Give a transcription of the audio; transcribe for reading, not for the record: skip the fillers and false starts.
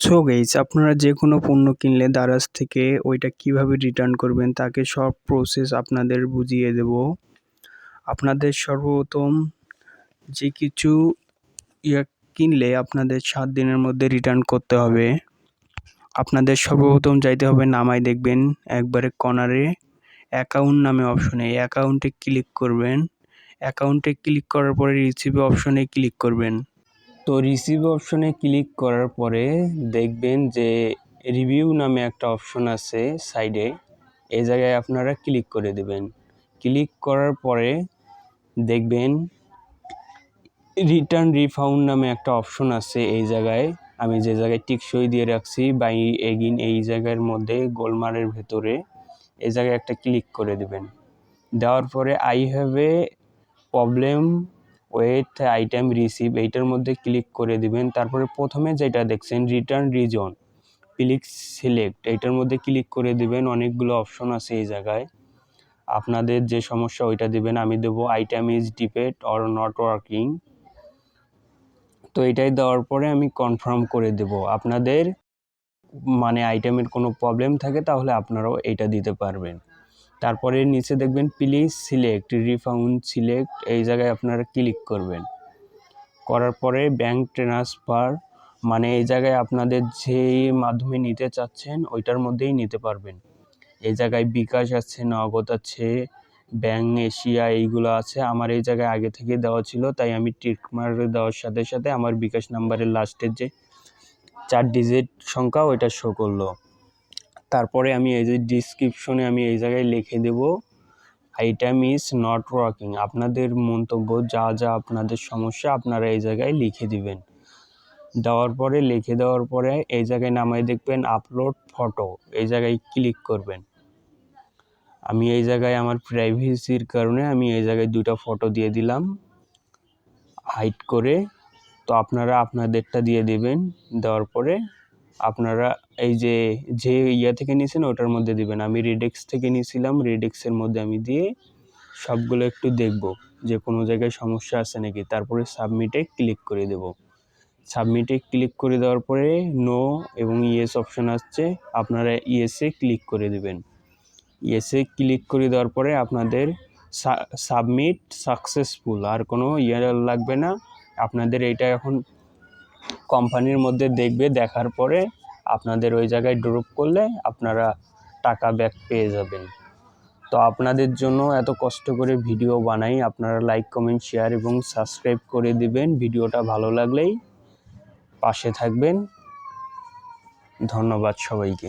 So guys, আপনারা যে কোনো পণ্য কিনলে দারাজ থেকে ওইটা কিভাবে রিটার্ন করবেন তাকে সব প্রসেস আপনাদের বুঝিয়ে দেব। আপনাদের সর্বপ্রথম যে কিছু কিনলে আপনাদের 7 দিনের মধ্যে রিটার্ন করতে হবে। আপনাদের সর্বপ্রথম যাইতে হবে, নামায় দেখবেন একবারে কর্নারে অ্যাকাউন্ট নামে অপশনে, এই অ্যাকাউন্টে ক্লিক করবেন। অ্যাকাউন্টে ক্লিক করার পরে রিসিভ অপশনে ক্লিক করবেন। তো রিসিভ অপশনে ক্লিক করার পরে দেখবেন যে রিভিউ নামে একটা অপশন আছে সাইডে, এই জায়গায় আপনারা ক্লিক করে দেবেন। ক্লিক করার পরে দেখবেন রিটার্ন রিফাউন্ড নামে একটা অপশন আছে। এই জায়গায় আমি যে জায়গায় টিকসই দিয়ে রাখছি বাই এগিন, এই জায়গার মধ্যে গোলমারের ভেতরে এই জায়গায় একটা ক্লিক করে দেবেন। দেওয়ার পরে I have a problem with item receive, এইটার মধ্যে ক্লিক করে দিবেন। তারপরে প্রথমে যেটা দেখছেন রিটার্ন রিজন, ক্লিক সিলেক্ট, এইটার মধ্যে ক্লিক করে দিবেন। অনেকগুলো অপশন আছে এই জায়গায়, আপনাদের যে সমস্যা ওইটা দিবেন। আমি দেবো item is defect or not working. তো এটাই দেওয়ার পরে আমি কনফার্ম করে দেব। আপনাদের মানে আইটেমের কোনো প্রবলেম থাকে তাহলে আপনারাও এইটা দিতে পারবেন। তারপরে নিচে দেখবেন প্লিজ সিলেক্ট রিফাউন্ড সিলেক্ট, এই জায়গায় আপনারা ক্লিক করবেন। করার পরে ব্যাংক ট্রান্সফার, মানে এই জায়গায় আপনাদের যেই মাধ্যমে নিতে চাচ্ছেন ওইটার মধ্যেই নিতে পারবেন। এই জায়গায় বিকাশ আছে, নগদ আছে, ব্যাংক এশিয়া এইগুলো আছে। আমার এই জায়গায় আগে থেকে দেওয়া ছিল, তাই আমি টিকমার্ক দেওয়ার সাথে সাথে আমার বিকাশ নাম্বারের লাস্টের যে 4 ডিজিট সংখ্যা ওইটা শো করলো। তারপরে আমি এই যে ডিসক্রিপশনে আমি এই জায়গায় লিখে দেব আইটেম ইজ নট ওয়ার্কিং। আপনাদের মন্তব্য যা যা আপনাদের সমস্যা আপনারা এই জায়গায় লিখে দিবেন। লিখে দেওয়ার পরে এই জায়গায় নামায় দেখবেন আপলোড ফটো, এই জায়গায় ক্লিক করবেন। আমি এই জায়গায় আমার প্রাইভেসির কারণে আমি এই জায়গায় 2টা ফটো দিয়ে দিলাম হাইড করে। তো আপনারা আপনাদেরটা দিয়ে দিবেন। দেওয়ার পরে আপনারা এই যে ইয়া থেকে নিয়েছেন ওটার মধ্যে দিবেন। আমি রেডেক্স থেকে নিয়েছিলাম, রেডেক্সের মধ্যে আমি দিয়ে সবগুলো একটু দেখব যে কোনো জায়গায় সমস্যা আছে নাকি। তারপরে সাবমিটে ক্লিক করে দেব। সাবমিটে ক্লিক করে দেওয়ার পরে নো এবং ইয়েস অপশন আসছে, আপনারা ইয়েসে ক্লিক করে দেবেন। ইয়েসে ক্লিক করে দেওয়ার পরে আপনাদের সাবমিট সাকসেসফুল, আর কোনো লাগবে না। আপনাদের এইটা এখন কোম্পানির মধ্যে দেখবে, দেখার পরে আপনাদের ওই জায়গায় ড্রপ করলে আপনারা টাকা ব্যাক পেয়ে যাবেন। তো আপনাদের জন্য এত কষ্ট করে ভিডিও বানাই, আপনারা লাইক কমেন্ট শেয়ার এবং সাবস্ক্রাইব করে দিবেন। ভিডিওটা ভালো লাগলেই পাশে থাকবেন। ধন্যবাদ সবাইকে।